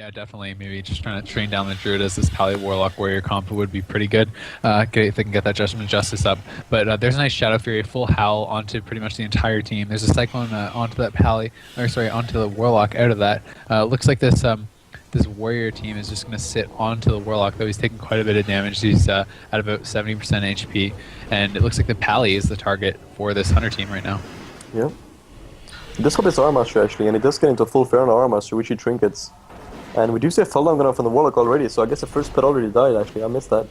Yeah, definitely. Maybe just trying to train down the Druid as this Pally Warlock Warrior comp would be pretty good. If they can get that Judgment Justice up. But there's a nice Shadow Fury, full Howl onto pretty much the entire team. There's a Cyclone onto that Pally, or sorry, onto the Warlock out of that. Looks like this Warrior team is just going to sit onto the Warlock, though he's taking quite a bit of damage. He's at about 70% HP, and it looks like the Pally is the target for this Hunter team right now. Yep. He does have his Armor Master actually, and he does get into full Fair on Armor Master, which he trinkets. And we do see a Felldown going on from the Warlock already, so I guess the first pet already died actually, I missed that.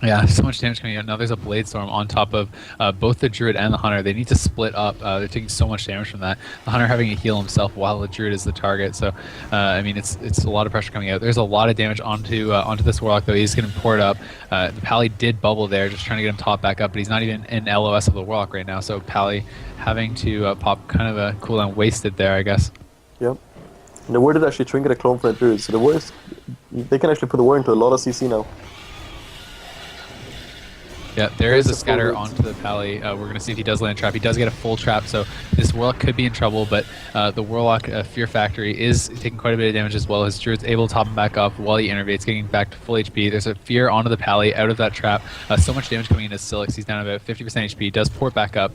Yeah, so much damage coming out. Now there's a Blade Storm on top of both the Druid and the Hunter. They need to split up. They're taking so much damage from that. The Hunter having to heal himself while the Druid is the target. So, I mean, it's a lot of pressure coming out. There's a lot of damage onto this Warlock, though. He's getting poured up. The Pally did bubble there, just trying to get him top back up, but he's not even in LOS of the Warlock right now. So Pally having to pop kind of a cooldown wasted there, I guess. Yep. And the Warrior did actually trinket a clone for the Druid, so the Warriors, they can actually put the Warrior into a lot of CC now. Yeah, there is a scatter onto the Pally. We're going to see if he does land a trap. He does get a full trap, so this Warlock could be in trouble, but the Warlock Fearfactory is taking quite a bit of damage as well. His Druid's able to top him back up while he innervates, getting back to full HP. There's a Fear onto the Pally out of that trap. So much damage coming into Scyllax. He's down about 50% HP. He does port back up.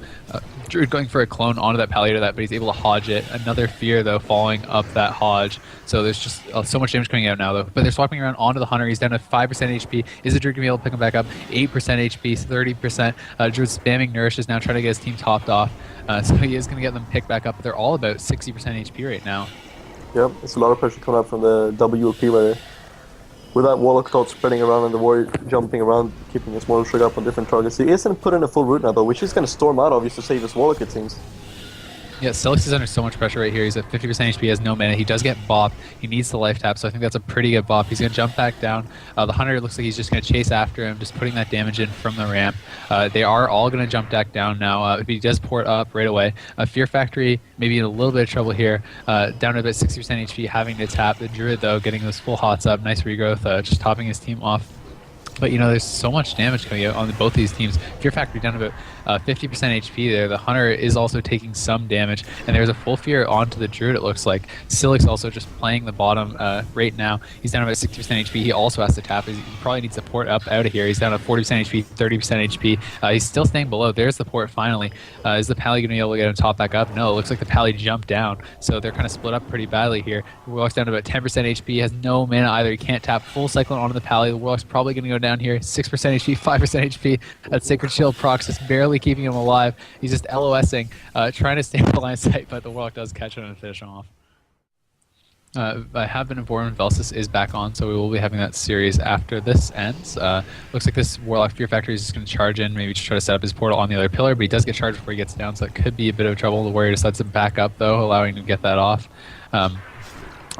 Druid going for a clone onto that Pally to that, but he's able to hodge it. Another Fear, though, falling up that hodge. So there's just so much damage coming out now, though. But they're swapping around onto the Hunter. He's down to 5% HP. Is the Druid going to be able to pick him back up? 8% HP, 30%. Druid spamming Nourish is now trying to get his team topped off. So he is going to get them picked back up. But they're all about 60% HP right now. Yep, it's a lot of pressure coming up from the WLP right there. With that Warlock thought spreading around and the Warrior jumping around, keeping a small trigger up on different targets. He isn't put in a full root now, though, which is going to storm out, obviously, to save his Warlock, it seems. Yeah, Scyllax is under so much pressure right here. He's at 50% HP, he has no mana. He does get bopped. He needs the life tap, so I think that's a pretty good bop. He's going to jump back down. The Hunter looks like he's just going to chase after him, just putting that damage in from the ramp. They are all going to jump back down now. If he does port up right away. Fearfactory maybe in a little bit of trouble here. Down to about 60% HP, having to tap. The Druid, though, getting those full hots up. Nice regrowth, just topping his team off. But, you know, there's so much damage coming out on both these teams. Fearfactory down to about 50% HP there. The Hunter is also taking some damage. And there's a full Fear onto the Druid, it looks like. Scyllax also just playing the bottom right now. He's down to about 60% HP. He also has to tap. He probably needs to port up out of here. He's down to 40% HP, 30% HP. He's still staying below. There's the port finally. Is the Pally going to be able to get him top back up? No, it looks like the Pally jumped down. So they're kind of split up pretty badly here. The Warlock's down to about 10% HP. Has no mana either. He can't tap. Full Cyclone onto the Pally. The Warlock's probably going to go down here. 6% HP, 5% HP. That Sacred Shield procs just barely keeping him alive. He's just LOSing, trying to stay in the line of sight, but the Warlock does catch him and finish him off. I have been informed Velsis is back on, so we will be having that series after this ends. Looks like this Warlock Fearfactory is just going to charge in, maybe just try to set up his portal on the other pillar, but he does get charged before he gets down, so it could be a bit of trouble. The Warrior decides to back up, though, allowing him to get that off.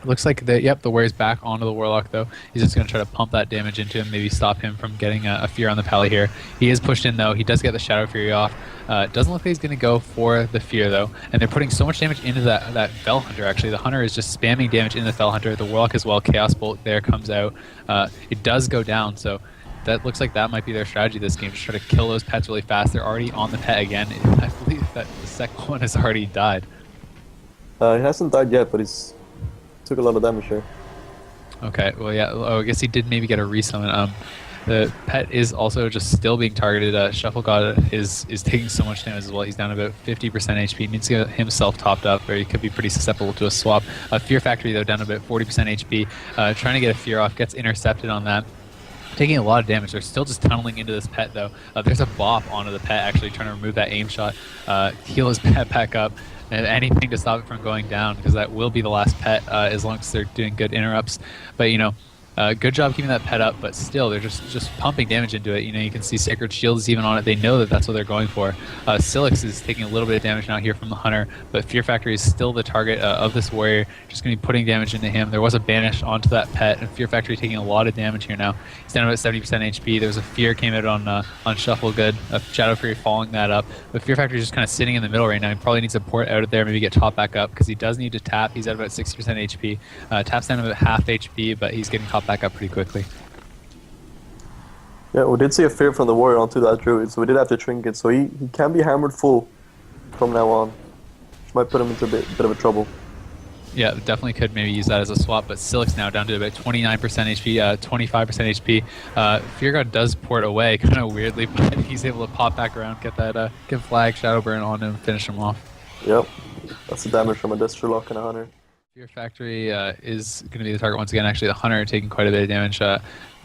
Looks like the Warrior's back onto the Warlock, though. He's just going to try to pump that damage into him, maybe stop him from getting a Fear on the Pally here. He is pushed in, though. He does get the Shadow Fury off. Doesn't look like he's going to go for the Fear, though. And they're putting so much damage into that Fel Hunter, actually. The Hunter is just spamming damage into the Fel Hunter. The Warlock as well. Chaos Bolt there comes out. It does go down, so that looks like that might be their strategy this game. Just try to kill those pets really fast. They're already on the pet again. I believe that the second one has already died. He hasn't died yet, but he's took a lot of damage here. Okay, well, yeah. Oh, I guess he did maybe get a resummon. The pet is also just still being targeted. Shuffle God is taking so much damage as well. He's down about 50% HP. He needs to get himself topped up, or he could be pretty susceptible to a swap. Fearfactory, though, down to about 40% HP. Trying to get a Fear off, gets intercepted on that. Taking a lot of damage. They're still just tunneling into this pet, though. There's a bop onto the pet, actually, trying to remove that aim shot. Heal his pet back up. And anything to stop it from going down, because that will be the last pet as long as they're doing good interrupts. But, you know, good job keeping that pet up, but still, they're just pumping damage into it. You know, you can see Sacred Shield is even on it. They know that that's what they're going for. Scyllax is taking a little bit of damage now here from the Hunter, but Fearfactory is still the target of this Warrior. Just going to be putting damage into him. There was a banish onto that pet, and Fearfactory taking a lot of damage here now. He's down about 70% HP. There was a Fear came out on Shuffle Good, a Shadow Fury following that up. But Fearfactory is just kind of sitting in the middle right now. He probably needs to port out of there, maybe get top back up, because he does need to tap. He's at about 60% HP. Taps down about half HP, but he's getting top back up pretty quickly. Yeah, we did see a Fear from the Warrior onto that Druid, so we did have to trinket, so he can be hammered full from now on, which might put him into a bit of a trouble. Yeah, definitely could maybe use that as a swap, but Scyllax now down to about 29% HP, 25% HP. Fear God does port away, kind of weirdly, but he's able to pop back around, get that get flag, Shadow Burn on him, finish him off. Yep. That's the damage from a Destrolock and a Hunter. Fearfactory is going to be the target once again. Actually, the Hunter taking quite a bit of damage.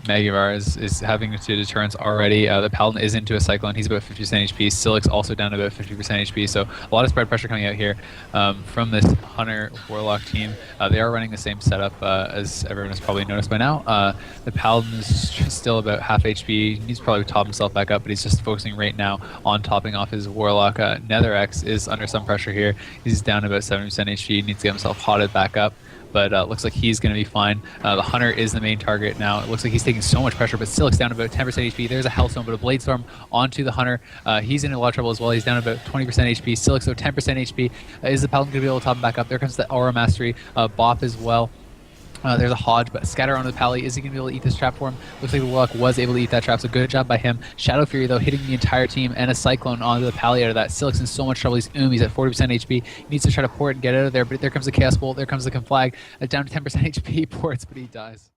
Magivar is having 2 deterrents already. The Paladin is into a Cyclone. He's about 50% HP. Scyllax also down to about 50% HP. So a lot of spread pressure coming out here from this Hunter Warlock team. They are running the same setup as everyone has probably noticed by now. The Paladin is still about half HP. He needs to probably top himself back up, but he's just focusing right now on topping off his Warlock. Netherx is under some pressure here. He's down to about 70% HP. Needs to get himself hotted back up. But looks like he's going to be fine. The Hunter is the main target now. It looks like he's taking so much pressure, but Scyllax down to about 10% HP. There's a Hellstone, but a Blade Storm onto the Hunter. He's in a lot of trouble as well. He's down to about 20% HP. Scyllax, so 10% HP. Is the Paladin going to be able to top him back up? There comes the Aura Mastery. Bop as well. There's a Hodge, but Scatter onto the Pally. Is he going to be able to eat this trap for him? Looks like the Warlock was able to eat that trap, so good job by him. Shadow Fury, though, hitting the entire team, and a Cyclone onto the Pally out of that. Scyllax in so much trouble. He's he's at 40% HP. He needs to try to port and get out of there, but there comes the Chaos Bolt. There comes the Conflag. Down to 10% HP, ports, but he dies.